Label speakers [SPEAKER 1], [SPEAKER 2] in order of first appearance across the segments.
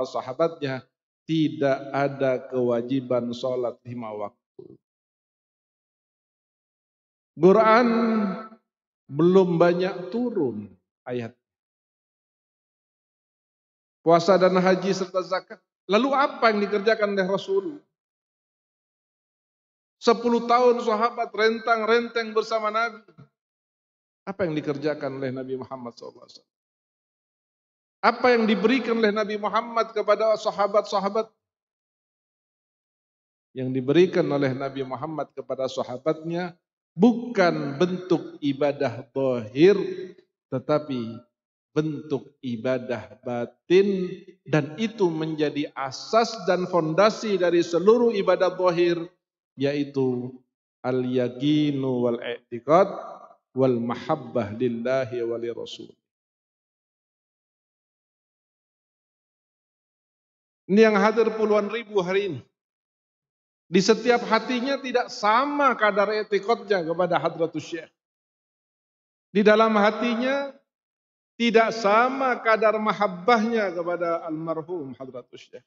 [SPEAKER 1] sahabatnya tidak ada kewajiban sholat 5 waktu. Quran belum banyak turun ayat. Puasa dan haji serta zakat. Lalu apa yang dikerjakan oleh Rasul? 10 tahun sahabat rentang-renteng bersama Nabi. Apa yang dikerjakan oleh Nabi Muhammad SAW? Apa yang diberikan oleh Nabi Muhammad kepada sahabat-sahabat? Yang diberikan oleh Nabi Muhammad kepada sahabatnya bukan bentuk ibadah zahir, tetapi bentuk ibadah batin, dan itu menjadi asas dan fondasi dari seluruh ibadah zahir, yaitu al-yaqinu wal i'tiqad wal mahabbah lillahi wa li rasul. Ini yang hadir puluhan ribu hari ini. Di setiap hatinya tidak sama kadar i'tiqadnya kepada Hadratus Syekh. Di dalam hatinya tidak sama kadar mahabbahnya kepada almarhum Hadratus Syekh.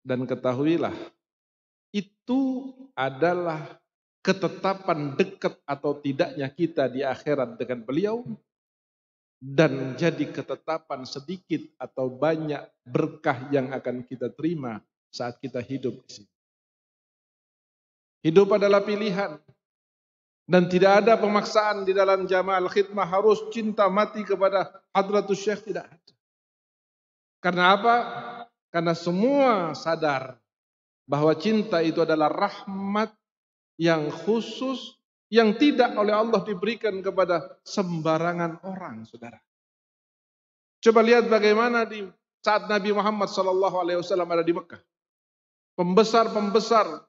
[SPEAKER 1] Dan ketahuilah, itu adalah ketetapan dekat atau tidaknya kita di akhirat dengan beliau, dan jadi ketetapan sedikit atau banyak berkah yang akan kita terima saat kita hidup di sini. Hidup adalah pilihan, dan tidak ada pemaksaan di dalam jamaah khidmah harus cinta mati kepada Hadratus Syekh, tidak ada. Karena apa? Karena semua sadar bahwa cinta itu adalah rahmat yang khusus yang tidak oleh Allah diberikan kepada sembarangan orang, saudara. Coba lihat bagaimana di saat Nabi Muhammad SAW ada di Mekah. Pembesar-pembesar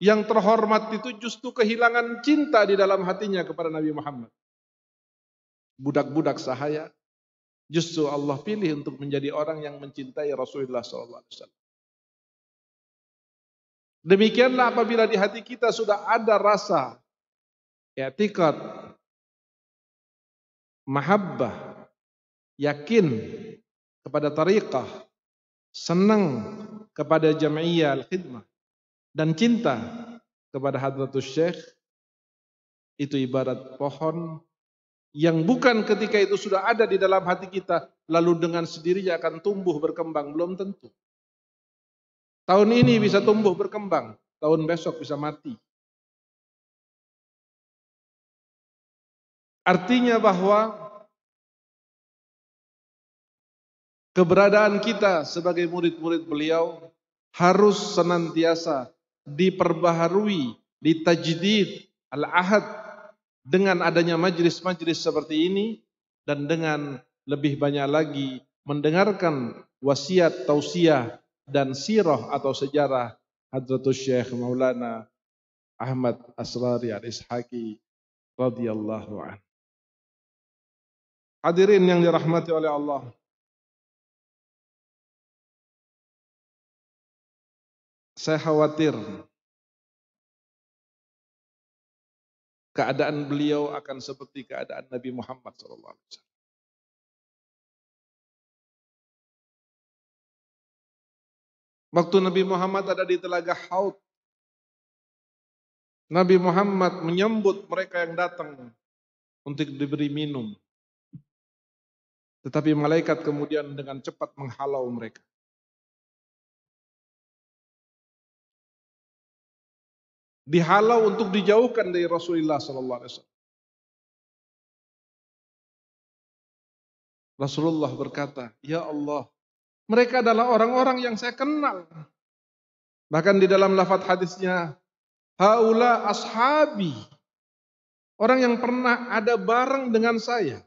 [SPEAKER 1] yang terhormat itu justru kehilangan cinta di dalam hatinya kepada Nabi Muhammad. Budak-budak sahaya justru Allah pilih untuk menjadi orang yang mencintai Rasulullah SAW. Demikianlah apabila di hati kita sudah ada rasa i'tiqad, mahabbah, yakin kepada tariqah, senang kepada jam'iyah al-khidmah, dan cinta kepada Hadratus Syekh, itu ibarat pohon yang bukan ketika itu sudah ada di dalam hati kita lalu dengan sendirinya akan tumbuh berkembang, belum tentu. Tahun ini bisa tumbuh berkembang, tahun besok bisa mati. Artinya bahwa keberadaan kita sebagai murid-murid beliau harus senantiasa diperbaharui, ditajdid al-ahad dengan adanya majlis-majlis seperti ini, dan dengan lebih banyak lagi mendengarkan wasiat, tausiah, dan sirah atau sejarah Hadratus Syekh Maulana Ahmad Asrari Al-Ishaqi radhiyallahu anhu. Hadirin yang dirahmati oleh Allah, saya khawatir keadaan beliau akan seperti keadaan Nabi Muhammad SAW. Waktu Nabi Muhammad ada di Telaga Haud, Nabi Muhammad menyambut mereka yang datang untuk diberi minum. Tetapi malaikat kemudian dengan cepat menghalau mereka. Dihalau untuk dijauhkan dari Rasulullah SAW. Rasulullah berkata, "Ya Allah, mereka adalah orang-orang yang saya kenal." Bahkan di dalam lafaz hadisnya, "Haula ashabi." Orang yang pernah ada bareng dengan saya.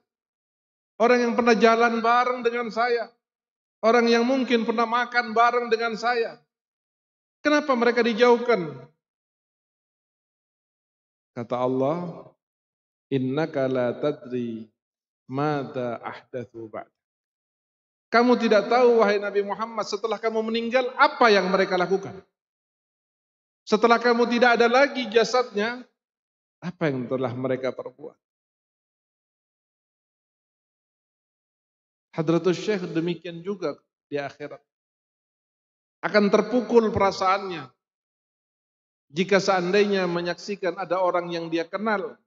[SPEAKER 1] Orang yang pernah jalan bareng dengan saya. Orang yang mungkin pernah makan bareng dengan saya. Kenapa mereka dijauhkan? Kata Allah, "Innaka la tadri mada ahdatsu ba'd." Kamu tidak tahu wahai Nabi Muhammad setelah kamu meninggal apa yang mereka lakukan. Setelah kamu tidak ada lagi jasadnya, apa yang telah mereka perbuat. Hadratus Syekh demikian juga di akhirat. Akan terpukul perasaannya jika seandainya menyaksikan ada orang yang dia kenal,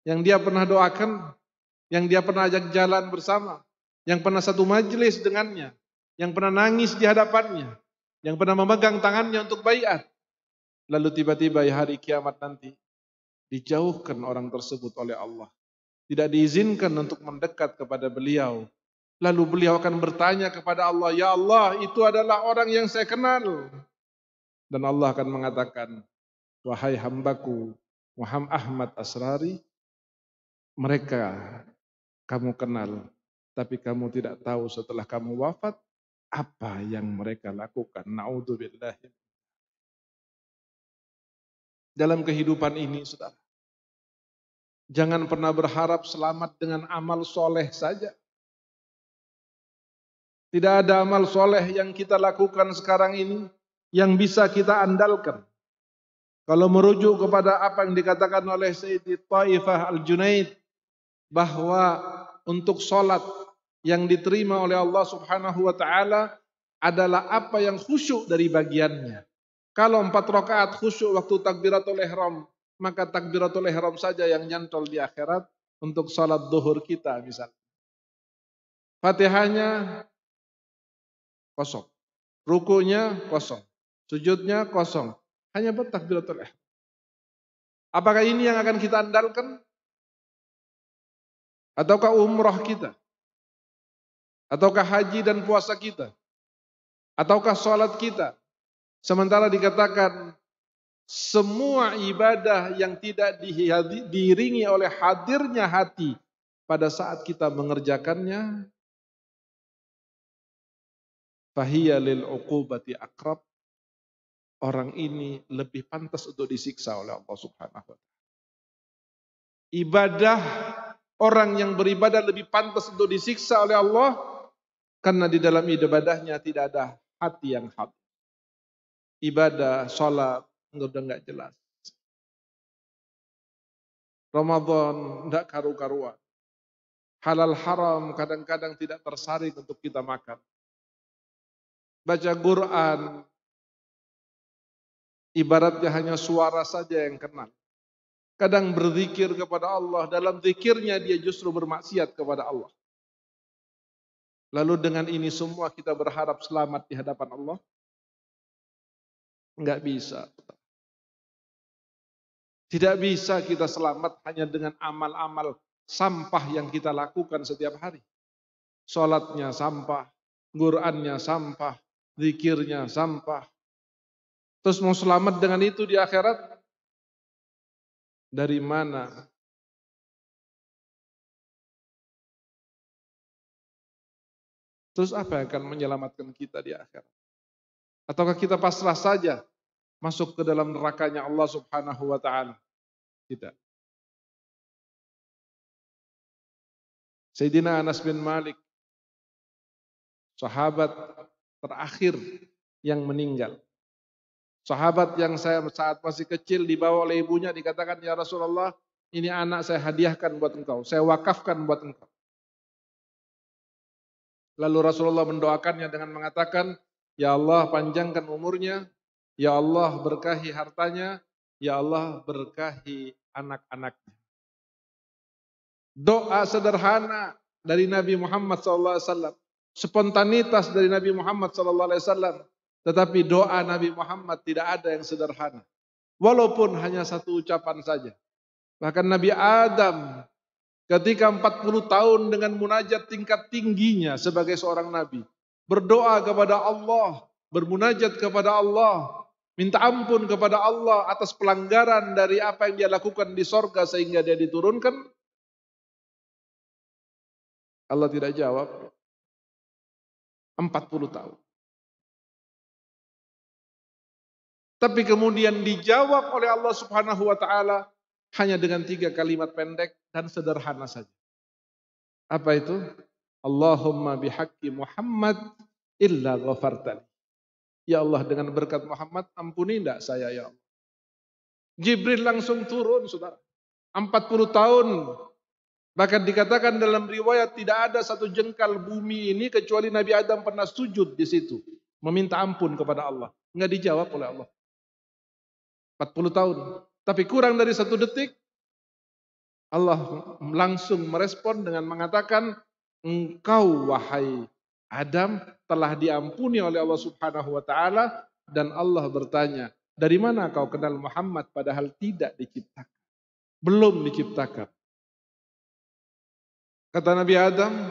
[SPEAKER 1] yang dia pernah doakan, yang dia pernah ajak jalan bersama, yang pernah satu majelis dengannya, yang pernah nangis di hadapannya, yang pernah memegang tangannya untuk baiat. Lalu tiba-tiba di hari kiamat nanti dijauhkan orang tersebut oleh Allah. Tidak diizinkan untuk mendekat kepada beliau. Lalu beliau akan bertanya kepada Allah, "Ya Allah, itu adalah orang yang saya kenal." Dan Allah akan mengatakan, "Wahai hambaku Muhammad Ahmad Asrari, mereka kamu kenal, tapi kamu tidak tahu setelah kamu wafat apa yang mereka lakukan." Naudzubillah. Dalam kehidupan ini, saudara, jangan pernah berharap selamat dengan amal soleh saja. Tidak ada amal soleh yang kita lakukan sekarang ini yang bisa kita andalkan. Kalau merujuk kepada apa yang dikatakan oleh Sayyidi Taifah Al-Junaid, bahwa untuk sholat yang diterima oleh Allah Subhanahu wa ta'ala adalah apa yang khusyuk dari bagiannya. Kalau 4 rakaat khusyuk waktu takbiratul ihram, maka takbiratul ihram saja yang nyantol di akhirat untuk sholat zuhur kita misalnya. Fatihahnya kosong, rukunya kosong, sujudnya kosong, hanya bertakbiratul ihram. Apakah ini yang akan kita andalkan? Ataukah umrah kita? Ataukah haji dan puasa kita? Ataukah sholat kita? Sementara dikatakan semua ibadah yang tidak diiringi oleh hadirnya hati pada saat kita mengerjakannya, fahiya lil uqubati aqrab, orang ini lebih pantas untuk disiksa oleh Allah Subhanahu wa ta'ala. Ibadah, orang yang beribadah lebih pantas untuk disiksa oleh Allah karena di dalam ibadahnya tidak ada hati yang hadir. Ibadah, sholat, udah enggak jelas. Ramadan enggak karu-karuan. Halal haram kadang-kadang tidak tersaring untuk kita makan. Baca Quran, ibaratnya hanya suara saja yang kenal. Kadang berzikir kepada Allah, dalam zikirnya dia justru bermaksiat kepada Allah. Lalu dengan ini semua kita berharap selamat di hadapan Allah? Enggak bisa. Tidak bisa kita selamat hanya dengan amal-amal sampah yang kita lakukan setiap hari. Sholatnya sampah, Qurannya sampah, zikirnya sampah. Terus mau selamat dengan itu di akhirat? Dari mana? Terus apa yang akan menyelamatkan kita di akhirat? Ataukah kita pasrah saja masuk ke dalam nerakanya Allah Subhanahu wa ta'ala? Tidak. Sayyidina Anas bin Malik, sahabat terakhir yang meninggal. Sahabat yang saya saat masih kecil dibawa oleh ibunya, dikatakan, "Ya Rasulullah, ini anak saya hadiahkan buat engkau, saya wakafkan buat engkau." Lalu Rasulullah mendoakannya dengan mengatakan, "Ya Allah panjangkan umurnya, Ya Allah berkahi hartanya, Ya Allah berkahi anak-anaknya." Doa sederhana dari Nabi Muhammad SAW, spontanitas dari Nabi Muhammad SAW, tetapi doa Nabi Muhammad tidak ada yang sederhana. Walaupun hanya satu ucapan saja. Bahkan Nabi Adam ketika 40 tahun dengan munajat tingkat tingginya sebagai seorang nabi, berdoa kepada Allah, bermunajat kepada Allah, minta ampun kepada Allah atas pelanggaran dari apa yang dia lakukan di sorga sehingga dia diturunkan. Allah tidak jawab. 40 tahun. Tapi kemudian dijawab oleh Allah Subhanahu wa ta'ala hanya dengan 3 kalimat pendek dan sederhana saja. Apa itu? Allahumma bihaqqi Muhammad illa ghafartali. Ya Allah, dengan berkat Muhammad ampuni enggak saya ya Allah. Jibril langsung turun, saudara. 40 tahun Bahkan dikatakan dalam riwayat tidak ada satu jengkal bumi ini kecuali Nabi Adam pernah sujud di situ, meminta ampun kepada Allah. Enggak dijawab oleh Allah. 40 tahun. Tapi kurang dari 1 detik Allah langsung merespon dengan mengatakan, engkau wahai Adam telah diampuni oleh Allah Subhanahu wa taala, dan Allah bertanya, dari mana kau kenal Muhammad padahal tidak diciptakan, belum diciptakan. Kata Nabi Adam,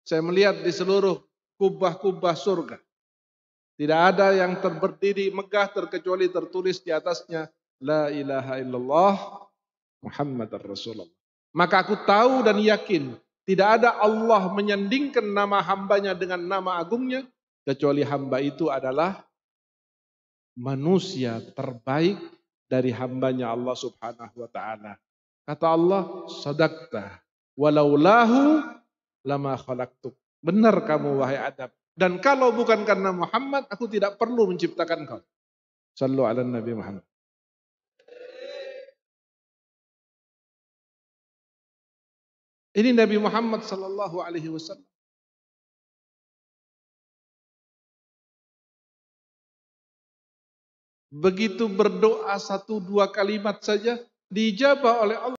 [SPEAKER 1] saya melihat di seluruh kubah-kubah surga, tidak ada yang berdiri megah terkecuali tertulis di atasnya la ilaha illallah Muhammad Rasulullah. Maka aku tahu dan yakin tidak ada Allah menyandingkan nama hambanya dengan nama agungnya kecuali hamba itu adalah manusia terbaik dari hambanya Allah Subhanahu wa taala. Kata Allah, sadaqta walaulahu lama khalaqtuk. Benar kamu wahai Adam. Dan kalau bukan karena Muhammad, aku tidak perlu menciptakan kau. Sallu ala Nabi Muhammad. Ini Nabi Muhammad sallallahu alaihi wasallam. Begitu berdoa 1-2 kalimat saja dijabah oleh Allah.